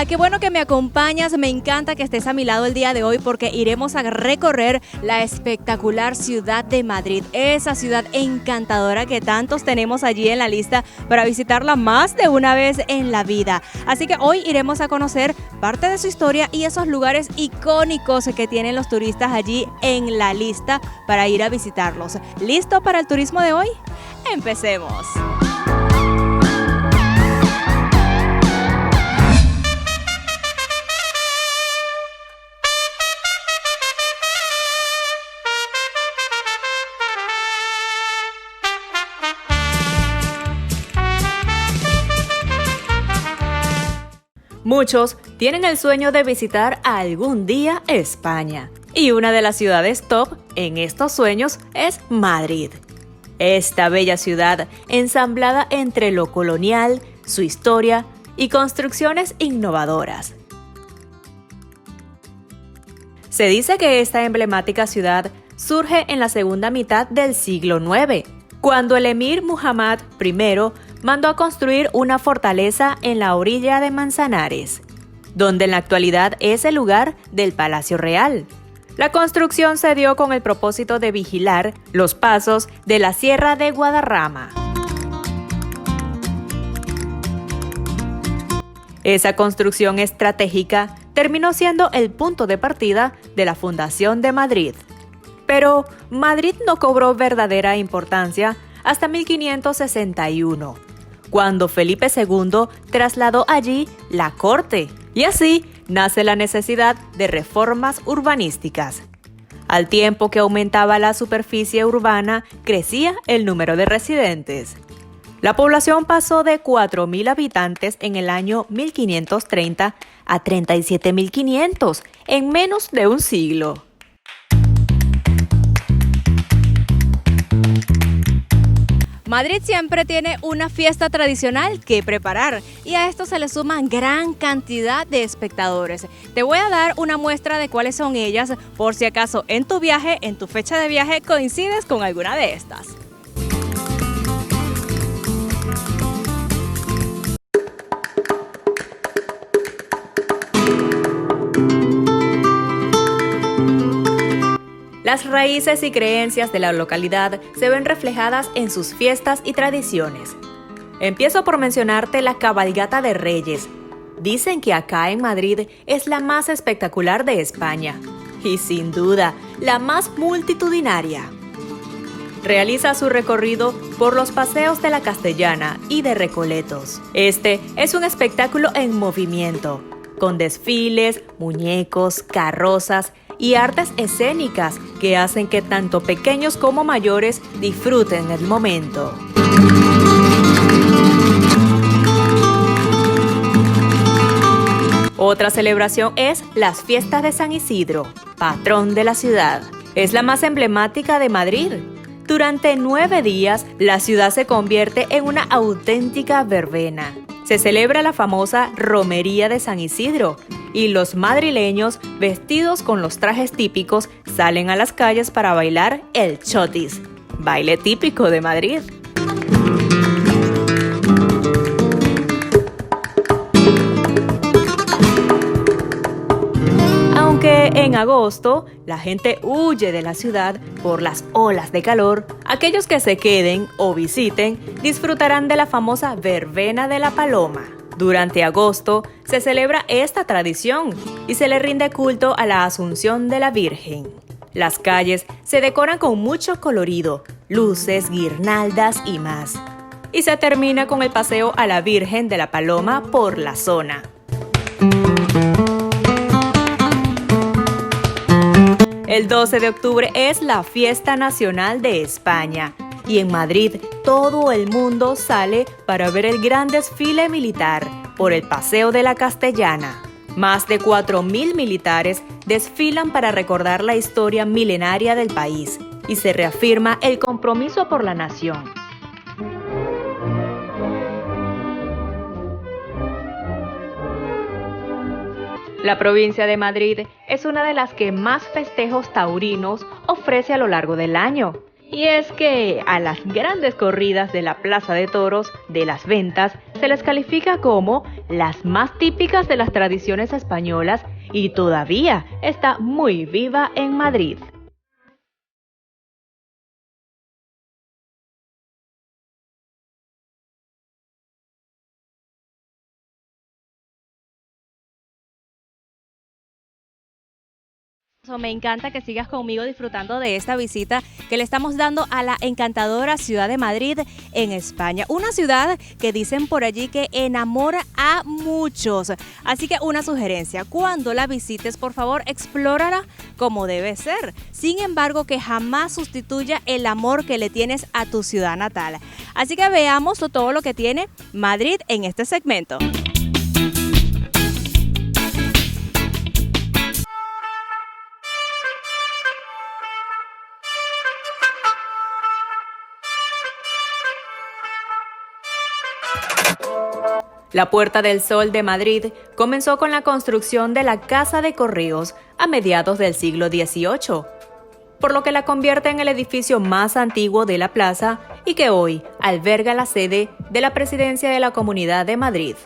qué bueno que me acompañas, me encanta que estés a mi lado el día de hoy porque iremos a recorrer la espectacular ciudad de Madrid, esa ciudad encantadora que tantos tenemos allí en la lista para visitarla más de una vez en la vida. Así que hoy iremos a conocer parte de su historia y esos lugares icónicos que tienen los turistas allí en la lista para ir a visitarlos. ¿Listo para el turismo de hoy? ¡Empecemos! Muchos tienen el sueño de visitar algún día España, y una de las ciudades top en estos sueños es Madrid. Esta bella ciudad, ensamblada entre lo colonial, su historia y construcciones innovadoras. Se dice que esta emblemática ciudad surge en la segunda mitad del siglo IX, cuando el emir Muhammad I mandó a construir una fortaleza en la orilla de Manzanares, donde en la actualidad es el lugar del Palacio Real. La construcción se dio con el propósito de vigilar los pasos de la Sierra de Guadarrama. Esa construcción estratégica terminó siendo el punto de partida de la fundación de Madrid. Pero Madrid no cobró verdadera importancia hasta 1561, cuando Felipe II trasladó allí la corte, y así nace la necesidad de reformas urbanísticas. Al tiempo que aumentaba la superficie urbana, crecía el número de residentes. La población pasó de 4.000 habitantes en el año 1530 a 37.500 en menos de un siglo. Madrid siempre tiene una fiesta tradicional que preparar y a esto se le suman gran cantidad de espectadores. Te voy a dar una muestra de cuáles son ellas por si acaso en tu viaje, en tu fecha de viaje, coincides con alguna de estas. Las raíces y creencias de la localidad se ven reflejadas en sus fiestas y tradiciones. Empiezo por mencionarte la cabalgata de Reyes. Dicen que acá en Madrid es la más espectacular de España y sin duda la más multitudinaria. Realiza su recorrido por los paseos de la Castellana y de Recoletos. Este es un espectáculo en movimiento, con desfiles, muñecos, carrozas y artes escénicas que hacen que tanto pequeños como mayores disfruten el momento. Otra celebración es las fiestas de San Isidro, patrón de la ciudad. Es la más emblemática de Madrid. Durante 9 días, la ciudad se convierte en una auténtica verbena. Se celebra la famosa Romería de San Isidro y los madrileños, vestidos con los trajes típicos, salen a las calles para bailar el chotis, baile típico de Madrid. Aunque en agosto la gente huye de la ciudad por las olas de calor, aquellos que se queden o visiten disfrutarán de la famosa verbena de la Paloma. Durante agosto se celebra esta tradición y se le rinde culto a la Asunción de la Virgen. Las calles se decoran con mucho colorido, luces, guirnaldas y más. Y se termina con el paseo a la Virgen de la Paloma por la zona. El 12 de octubre es la fiesta nacional de España y en Madrid todo el mundo sale para ver el gran desfile militar por el Paseo de la Castellana. Más de 4.000 militares desfilan para recordar la historia milenaria del país y se reafirma el compromiso por la nación. La provincia de Madrid es una de las que más festejos taurinos ofrece a lo largo del año Y es que a las grandes corridas de la Plaza de Toros de las Ventas se les califica como las más típicas de las tradiciones españolas y todavía está muy viva en Madrid. Me encanta que sigas conmigo disfrutando de esta visita que le estamos dando a la encantadora ciudad de Madrid en España. Una ciudad que dicen por allí que enamora a muchos. Así que una sugerencia, cuando la visites, por favor, explórala como debe ser. Sin embargo, que jamás sustituya el amor que le tienes a tu ciudad natal. Así que veamos todo lo que tiene Madrid en este segmento. La Puerta del Sol de Madrid comenzó con la construcción de la Casa de Correos a mediados del siglo XVIII, por lo que la convierte en el edificio más antiguo de la plaza y que hoy alberga la sede de la Presidencia de la Comunidad de Madrid.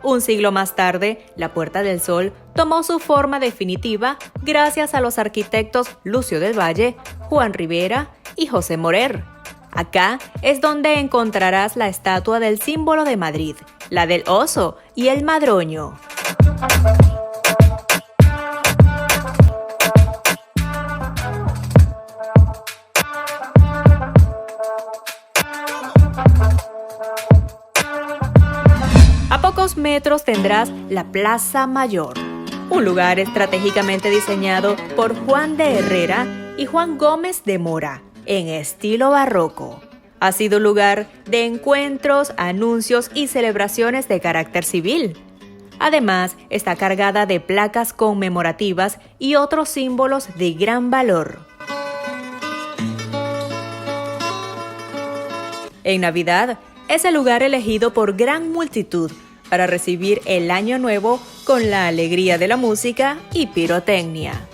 Un siglo más tarde, la Puerta del Sol tomó su forma definitiva gracias a los arquitectos Lucio del Valle, Juan Ribera y José Morer. Acá es donde encontrarás la estatua del símbolo de Madrid, la del oso y el madroño. A pocos metros tendrás la Plaza Mayor, un lugar estratégicamente diseñado por Juan de Herrera y Juan Gómez de Mora, en estilo barroco. Ha sido lugar de encuentros, anuncios y celebraciones de carácter civil. Además, está cargada de placas conmemorativas y otros símbolos de gran valor. En Navidad, es el lugar elegido por gran multitud para recibir el Año Nuevo con la alegría de la música y pirotecnia.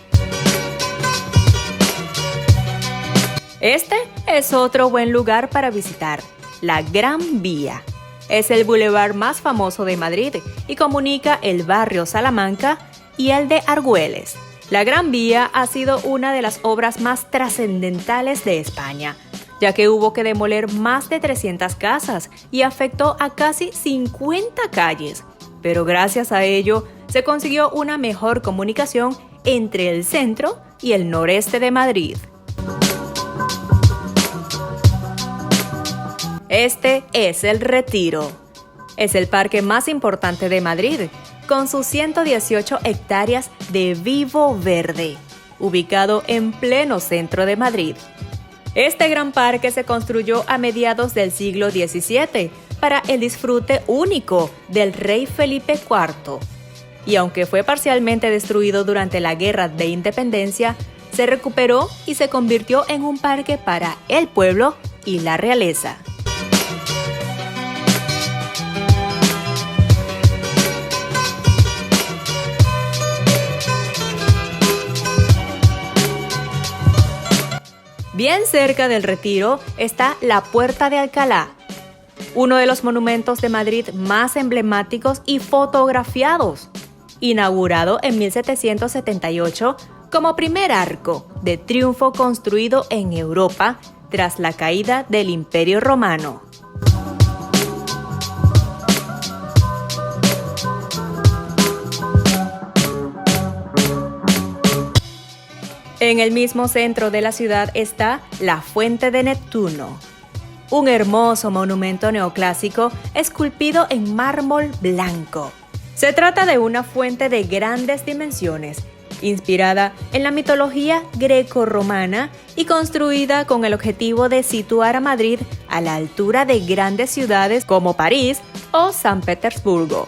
Este es otro buen lugar para visitar, la Gran Vía. Es el bulevar más famoso de Madrid y comunica el barrio Salamanca y el de Argüelles. La Gran Vía ha sido una de las obras más trascendentales de España, ya que hubo que demoler más de 300 casas y afectó a casi 50 calles. Pero gracias a ello, se consiguió una mejor comunicación entre el centro y el noreste de Madrid. Este es el Retiro. Es el parque más importante de Madrid, con sus 118 hectáreas de vivo verde, ubicado en pleno centro de Madrid. Este gran parque se construyó a mediados del siglo XVII para el disfrute único del rey Felipe IV. Y aunque fue parcialmente destruido durante la Guerra de Independencia, se recuperó y se convirtió en un parque para el pueblo y la realeza. Bien cerca del Retiro está la Puerta de Alcalá, uno de los monumentos de Madrid más emblemáticos y fotografiados, inaugurado en 1778 como primer arco de triunfo construido en Europa tras la caída del Imperio Romano. En el mismo centro de la ciudad está la Fuente de Neptuno, un hermoso monumento neoclásico esculpido en mármol blanco. Se trata de una fuente de grandes dimensiones, inspirada en la mitología greco-romana y construida con el objetivo de situar a Madrid a la altura de grandes ciudades como París o San Petersburgo.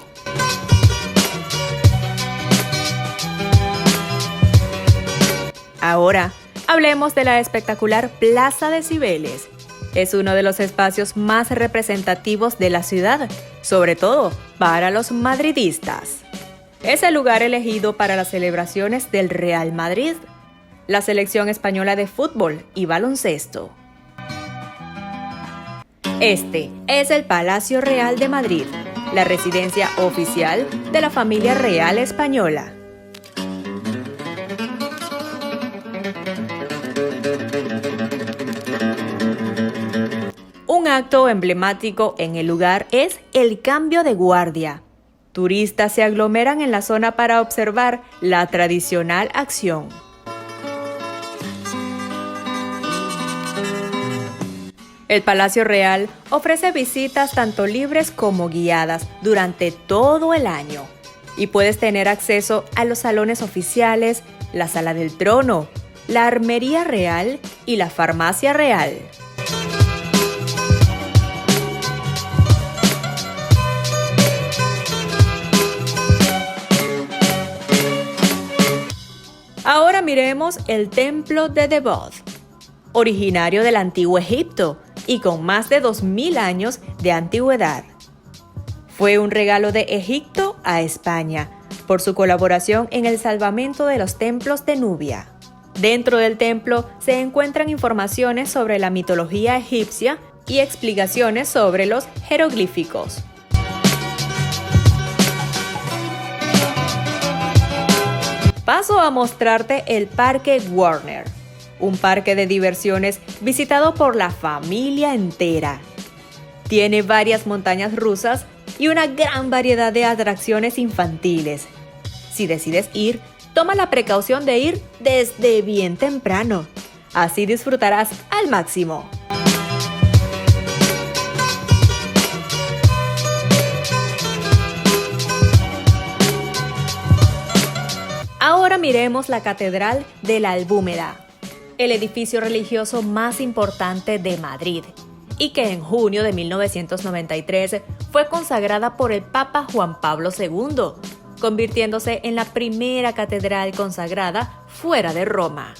Ahora, hablemos de la espectacular Plaza de Cibeles. Es uno de los espacios más representativos de la ciudad, sobre todo para los madridistas. Es el lugar elegido para las celebraciones del Real Madrid, la selección española de fútbol y baloncesto, Este es el Palacio Real de Madrid, la residencia oficial de la familia real española. Un acto emblemático en el lugar es el cambio de guardia. Turistas se aglomeran en la zona para observar la tradicional acción. El Palacio Real ofrece visitas tanto libres como guiadas durante todo el año y puedes tener acceso a los salones oficiales, la Sala del Trono, la Armería Real y la Farmacia Real. Ahora miremos el Templo de Debod, originario del Antiguo Egipto y con más de 2000 años de antigüedad. Fue un regalo de Egipto a España por su colaboración en el salvamento de los templos de Nubia. Dentro del templo se encuentran informaciones sobre la mitología egipcia y explicaciones sobre los jeroglíficos. Paso a mostrarte el Parque Warner, un parque de diversiones visitado por la familia entera. Tiene varias montañas rusas y una gran variedad de atracciones infantiles. Si decides ir, toma la precaución de ir desde bien temprano. Así disfrutarás al máximo. Ahora miremos la Catedral de la Albúmeda, el edificio religioso más importante de Madrid, y que en junio de 1993 fue consagrada por el Papa Juan Pablo II, convirtiéndose en la primera catedral consagrada fuera de Roma.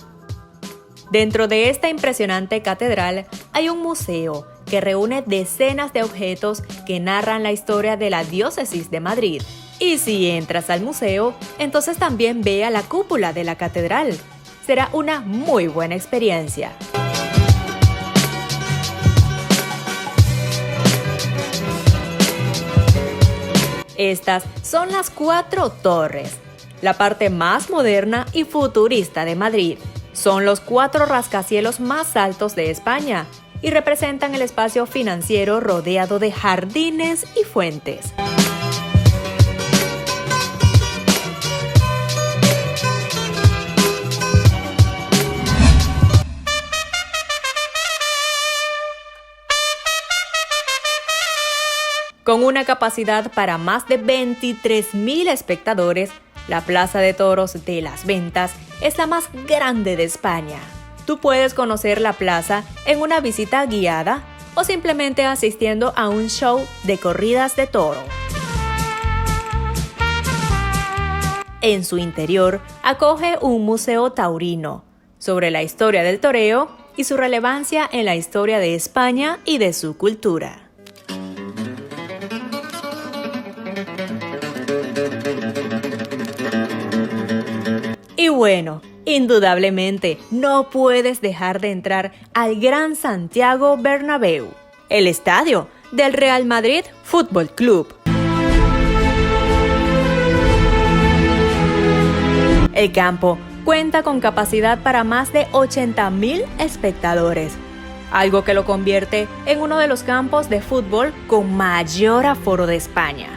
Dentro de esta impresionante catedral hay un museo que reúne decenas de objetos que narran la historia de la diócesis de Madrid. Y si entras al museo, entonces también ve a la cúpula de la catedral. Será una muy buena experiencia. Estas son las 4 torres, la parte más moderna y futurista de Madrid. Son los 4 rascacielos más altos de España y representan el espacio financiero rodeado de jardines y fuentes. Con una capacidad para más de 23,000 espectadores, la Plaza de Toros de Las Ventas es la más grande de España. Tú puedes conocer la plaza en una visita guiada o simplemente asistiendo a un show de corridas de toro. En su interior acoge un museo taurino sobre la historia del toreo y su relevancia en la historia de España y de su cultura. Y bueno, indudablemente no puedes dejar de entrar al Gran Santiago Bernabéu, el estadio del Real Madrid Fútbol Club. El campo cuenta con capacidad para más de 80,000 espectadores, algo que lo convierte en uno de los campos de fútbol con mayor aforo de España.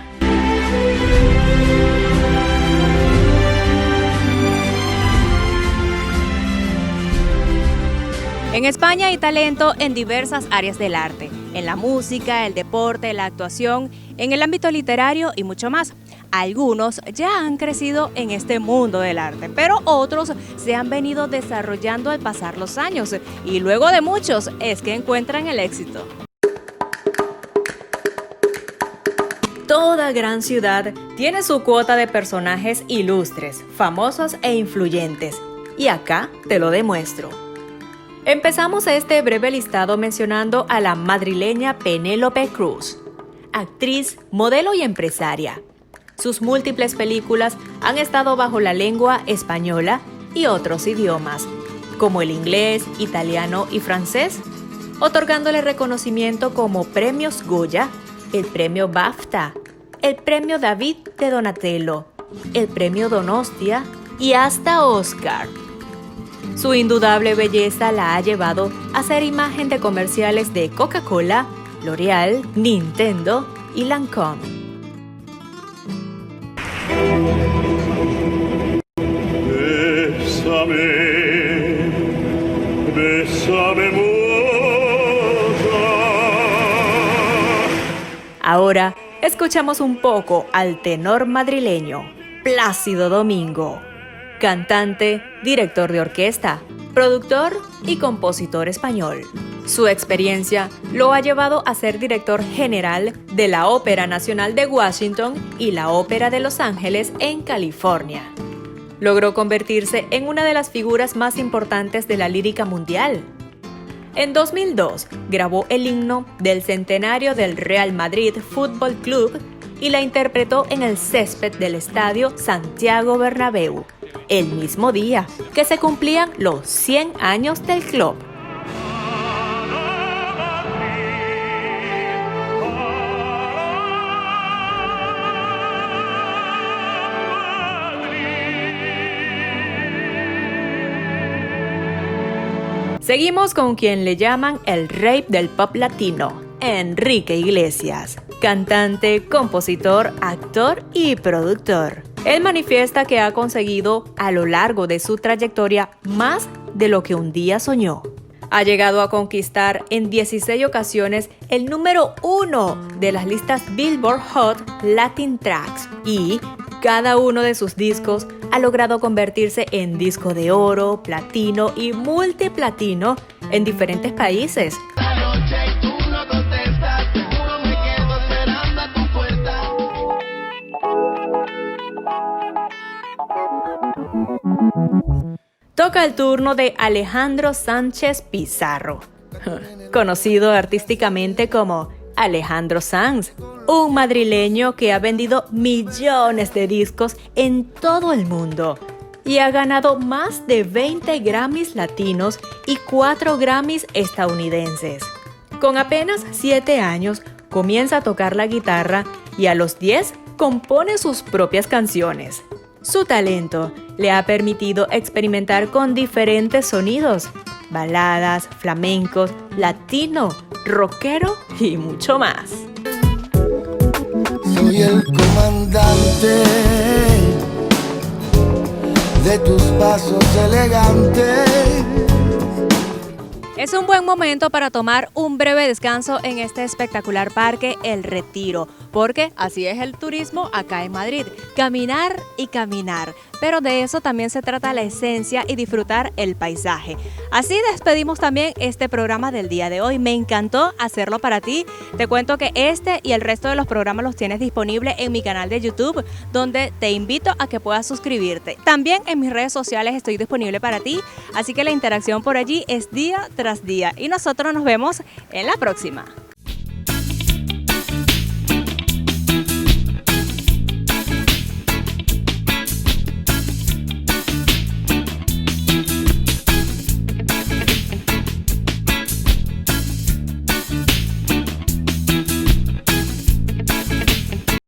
En España hay talento en diversas áreas del arte, en la música, el deporte, la actuación, en el ámbito literario y mucho más. Algunos ya han crecido en este mundo del arte, pero otros se han venido desarrollando al pasar los años y luego de muchos es que encuentran el éxito. Toda gran ciudad tiene su cuota de personajes ilustres, famosos e influyentes, y acá te lo demuestro. Empezamos este breve listado mencionando a la madrileña Penélope Cruz, actriz, modelo y empresaria. Sus múltiples películas han estado bajo la lengua española y otros idiomas, como el inglés, italiano y francés. otorgándole reconocimiento como premios Goya, el premio BAFTA, el premio David de Donatello, el premio Donostia y hasta Oscar. Su indudable belleza la ha llevado a ser imagen de comerciales de Coca-Cola, L'Oréal, Nintendo y Lancôme. Bésame, bésame mucho. Ahora escuchamos un poco al tenor madrileño Plácido Domingo, cantante, director de orquesta, productor y compositor español. Su experiencia lo ha llevado a ser director general de la Ópera Nacional de Washington y la Ópera de Los Ángeles en California. Logró convertirse en una de las figuras más importantes de la lírica mundial. En 2002 grabó el himno del centenario del Real Madrid Fútbol Club y la interpretó en el césped del estadio Santiago Bernabéu, el mismo día que se cumplían los 100 años del club. Seguimos con quien le llaman el rey del pop latino, Enrique Iglesias, cantante, compositor, actor y productor. Él manifiesta que ha conseguido a lo largo de su trayectoria más de lo que un día soñó. Ha llegado a conquistar en 16 ocasiones el número 1 de las listas Billboard Hot Latin Tracks y cada uno de sus discos ha logrado convertirse en disco de oro, platino y multiplatino en diferentes países. Toca el turno de Alejandro Sánchez Pizarro, conocido artísticamente como Alejandro Sanz, un madrileño que ha vendido millones de discos en todo el mundo y ha ganado más de 20 Grammys latinos y 4 Grammys estadounidenses. Con apenas 7 años comienza a tocar la guitarra y a los 10 compone sus propias canciones. Su talento le ha permitido experimentar con diferentes sonidos, baladas, flamencos, latino, rockero y mucho más. Soy el comandante de tus pasos elegantes. Es un buen momento para tomar un breve descanso en este espectacular parque El Retiro, porque así es el turismo acá en Madrid, caminar y caminar, pero de eso también se trata la esencia y disfrutar el paisaje. Así despedimos también este programa del día de hoy, me encantó hacerlo para ti. Te cuento que este y el resto de los programas los tienes disponibles en mi canal de YouTube, donde te invito a que puedas suscribirte. También en mis redes sociales estoy disponible para ti, así que la interacción por allí es día tras día y nosotros nos vemos en la próxima.